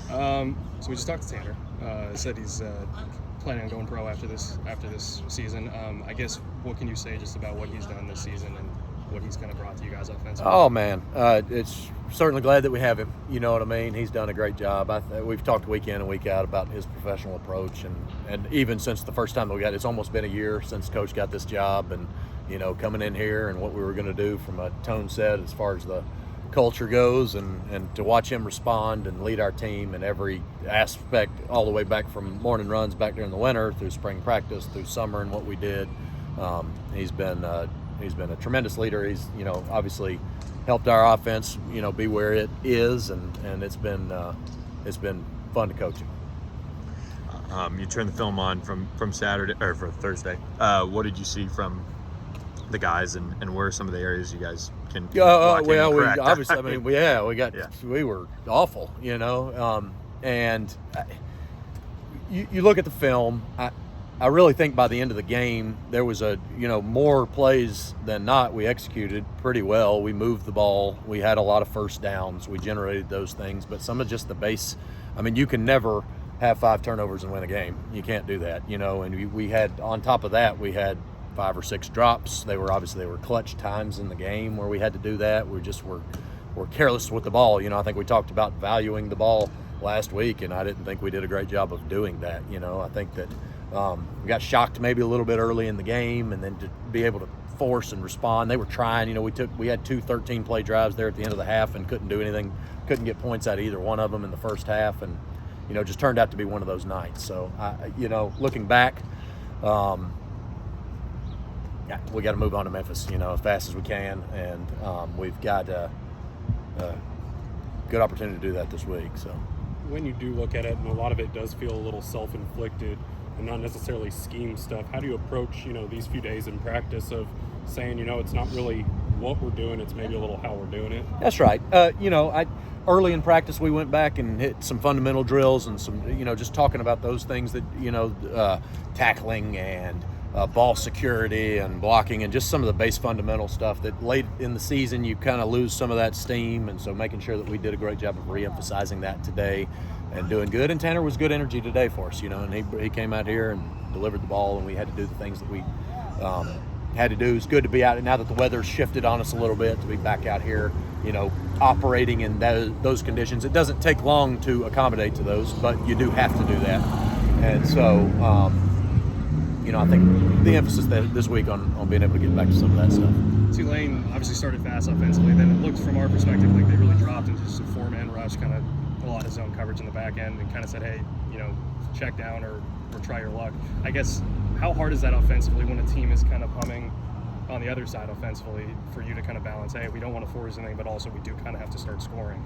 So we just talked to Tanner. Said he's planning on going pro after this season. I guess what can you say just about what he's done this season and what he's kind of brought to you guys offensively? Oh man, it's certainly glad that we have him. You know what I mean? He's done a great job. We've talked week in and week out about his professional approach, and even since the first time that we got, it's almost been a year since Coach got this job, and coming in here and what we were going to do from a tone set as far as the culture goes, and to watch him respond and lead our team in every aspect, all the way back from morning runs back during the winter through spring practice through summer and what we did. He's been a tremendous leader. He's obviously helped our offense be where it is, and it's been fun to coach him. You turned the film on from Saturday or for Thursday. What did you see from the guys, and where are some of the areas you guys can lock in and correct? We were awful, and you look at the film. I really think by the end of the game, there was more plays than not we executed pretty well. We moved the ball. We had a lot of first downs. We generated those things. But some of just the base, you can never have 5 turnovers and win a game. You can't do that, And we had, on top of that, we had 5 or 6 drops. They were clutch times in the game where we had to do that. We're careless with the ball. I think we talked about valuing the ball last week, and I didn't think we did a great job of doing that. I think that we got shocked maybe a little bit early in the game, and then to be able to force and respond. They were trying. We had 2 13-play drives there at the end of the half and couldn't do anything. Couldn't get points out of either one of them in the first half, and just turned out to be one of those nights. So looking back, we got to move on to Memphis, as fast as we can, and we've got a good opportunity to do that this week. So when you do look at it, and a lot of it does feel a little self-inflicted and not necessarily scheme stuff, how do you approach these few days in practice of saying it's not really what we're doing, it's maybe a little how we're doing it? That's right. Early in practice we went back and hit some fundamental drills and some just talking about those things that tackling and ball security and blocking and just some of the base fundamental stuff that late in the season you kind of lose some of that steam, and so making sure that we did a great job of re-emphasizing that today and doing good. And Tanner was good energy today for us, and he came out here and delivered the ball, and we had to do the things that we had to do. It's good to be out now that the weather's shifted on us a little bit, to be back out here, operating in those conditions. It doesn't take long to accommodate to those, but you do have to do that. And so I think the emphasis this week on being able to get back to some of that stuff. Tulane obviously started fast offensively. Then it looked from our perspective like they really dropped into just a 4-man rush, kind of a lot of zone coverage in the back end, and kind of said, hey, check down or try your luck. I guess, how hard is that offensively when a team is kind of humming on the other side offensively for you to kind of balance, hey, we don't want to force anything, but also we do kind of have to start scoring?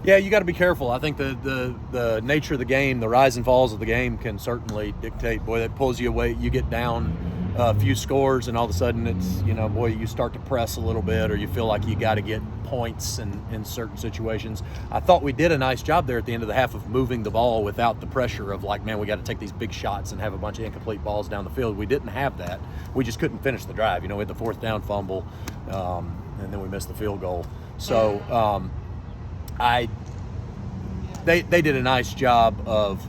Yeah, you got to be careful. I think the nature of the game, the rise and falls of the game can certainly dictate. Boy, that pulls you away. You get down a few scores, and all of a sudden it's, you start to press a little bit, or you feel like you got to get points in certain situations. I thought we did a nice job there at the end of the half of moving the ball without the pressure of like, man, we got to take these big shots and have a bunch of incomplete balls down the field. We didn't have that. We just couldn't finish the drive. We had the 4th down fumble, and then we missed the field goal. So they did a nice job of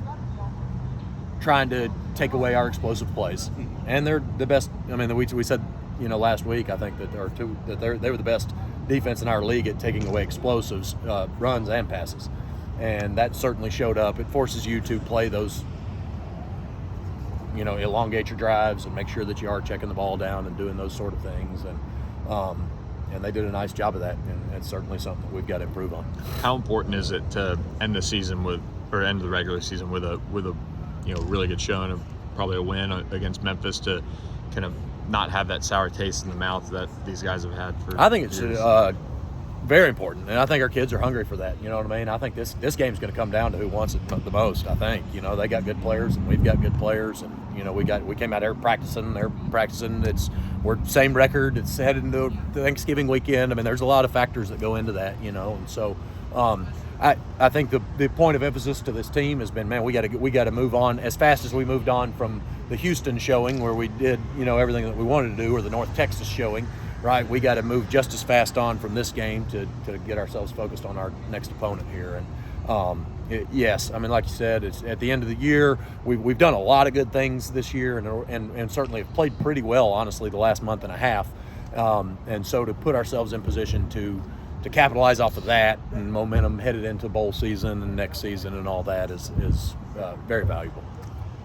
trying to take away our explosive plays, and they're the best. We said last week, I think that they were the best defense in our league at taking away explosives, runs and passes, and that certainly showed up. It forces you to play those, elongate your drives and make sure that you are checking the ball down and doing those sort of things, and they did a nice job of that, and it's certainly something that we've got to improve on. How important is it to end the regular season with a really good showing of probably a win against Memphis, to kind of not have that sour taste in the mouth that these guys have had for I think it's very important, and I think our kids are hungry for that. You know what I mean? I think this game's going to come down to who wants it the most. I think they got good players, and we've got good players, and we came out there practicing. They're practicing. We're same record. It's headed into Thanksgiving weekend. There's a lot of factors that go into that, and so I think the point of emphasis to this team has been, man, we got to move on as fast as we moved on from the Houston showing, where we did everything that we wanted to do, or the North Texas showing. Right, we got to move just as fast on from this game to get ourselves focused on our next opponent here, Yes, I mean, like you said, it's at the end of the year. We've done a lot of good things this year, and certainly have played pretty well, honestly, the last month and a half. And so to put ourselves in position to capitalize off of that and momentum headed into bowl season and next season and all that is very valuable.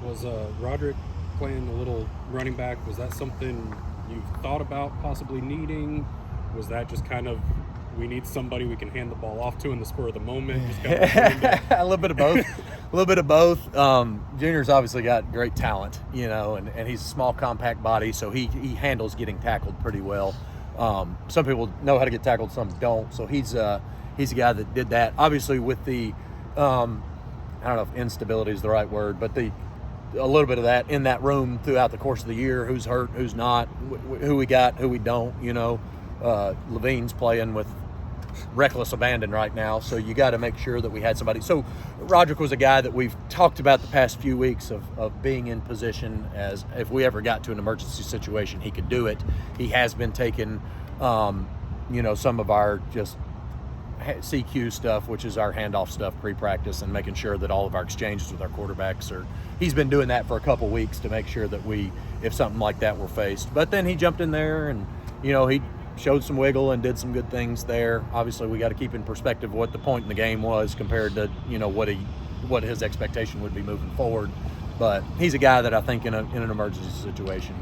Was Roderick playing a little running back? Was that something you've thought about possibly needing? Was that just kind of, we need somebody we can hand the ball off to in the spur of the moment? Just kind of A little bit of both. A little bit of both. Junior's obviously got great talent, and he's a small, compact body, so he handles getting tackled pretty well. Some people know how to get tackled, some don't. So he's a guy that did that. Obviously, with the I don't know if instability is the right word, but a little bit of that in that room throughout the course of the year. Who's hurt, who's not, who we got, who we don't. Levine's playing with reckless abandon right now, so you got to make sure that we had somebody. So Roderick was a guy that we've talked about the past few weeks of being in position as if we ever got to an emergency situation, he could do it. He has been taking some of our just CQ stuff, which is our handoff stuff pre-practice, and making sure that all of our exchanges with our quarterbacks he's been doing that for a couple weeks to make sure that if something like that were faced. But then he jumped in there and he showed some wiggle and did some good things there. Obviously, we got to keep in perspective what the point in the game was compared to what his expectation would be moving forward. But he's a guy that I think in an emergency situation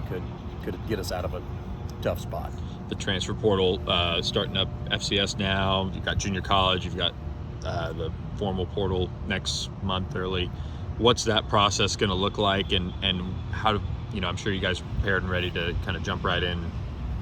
could get us out of a tough spot. The transfer portal starting up FCS now. You've got junior college. You've got the formal portal next month early. What's that process going to look like, and how do I'm sure you guys are prepared and ready to kind of jump right in.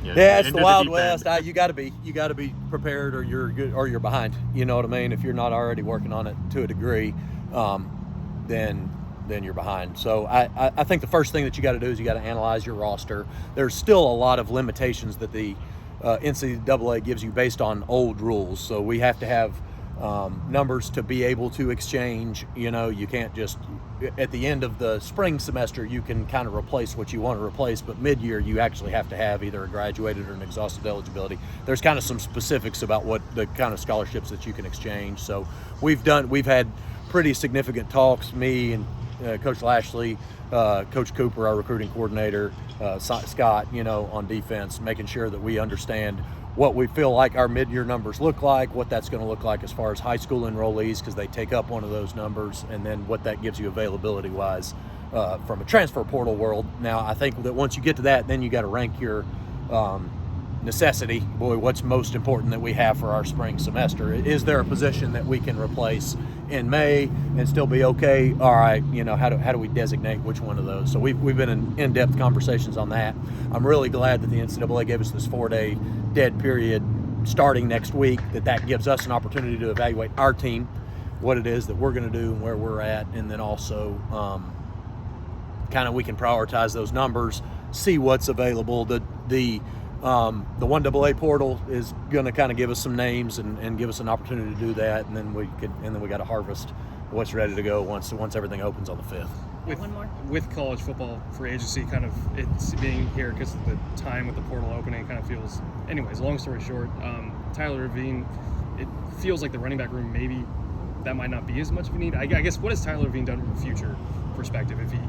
Yeah, it's the Wild West. You got to be prepared, or you're good, or you're behind. You know what I mean? If you're not already working on it to a degree, then you're behind. So I think the first thing that you got to do is you got to analyze your roster. There's still a lot of limitations that the NCAA gives you based on old rules. So we have to have numbers to be able to exchange. You can't just at the end of the spring semester you can kind of replace what you want to replace, but mid-year you actually have to have either a graduated or an exhausted eligibility. There's kind of some specifics about what the kind of scholarships that you can exchange. So we've had pretty significant talks, me and Coach Lashley, Coach Cooper, our recruiting coordinator, Scott, on defense, making sure that we understand what we feel like our mid-year numbers look like, what that's going to look like as far as high school enrollees, because they take up one of those numbers, and then what that gives you availability-wise from a transfer portal world. Now, I think that once you get to that, then you got to rank your necessity. Boy, what's most important that we have for our spring semester? Is there a position that we can replace in May and still be okay? All right, how do we designate which one of those? So we've been in in-depth conversations on that. I'm really glad that the NCAA gave us this 4-day dead period starting next week, that gives us an opportunity to evaluate our team, what it is that we're going to do and where we're at, and then also kind of we can prioritize those numbers, see what's available. The 1AA portal is going to kind of give us some names and give us an opportunity to do that, and then we got to harvest what's ready to go once everything opens on the 5th. With college football free agency kind of it's being here because of the time with the portal opening, it kind of feels. Anyways, long story short, Tyler Levine, it feels like the running back room maybe that might not be as much of a need. I guess what has Tyler Levine done from a future perspective if he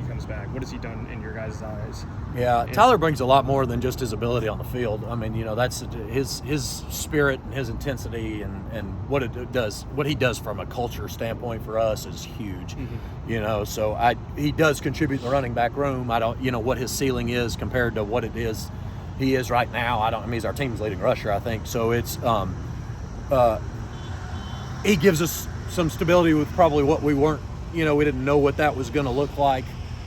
comes back? What has he done in your guys' eyes? Yeah, Tyler brings a lot more than just his ability on the field. I mean, that's his spirit and his intensity and what he does from a culture standpoint for us is huge. Mm-hmm. So he does contribute in the running back room. I don't what his ceiling is compared to what it is he is right now. He's our team's leading rusher, I think. So it's he gives us some stability with probably what we weren't. We didn't know what that was going to look like.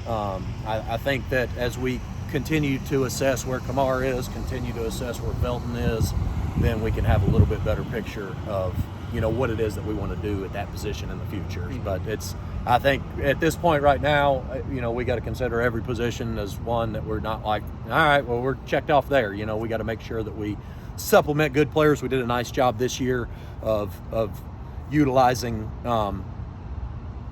I think that as we continue to assess where Kamar is, continue to assess where Felton is, then we can have a little bit better picture of, what it is that we want to do at that position in the future. Mm-hmm. But I think at this point right now, we got to consider every position as one that we're not like, all right, well, we're checked off there. We got to make sure that we supplement good players. We did a nice job this year of utilizing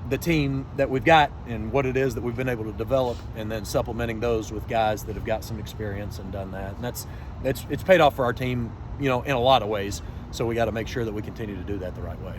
the team that we've got and what it is that we've been able to develop, and then supplementing those with guys that have got some experience and done that. And it's paid off for our team, in a lot of ways. So we got to make sure that we continue to do that the right way.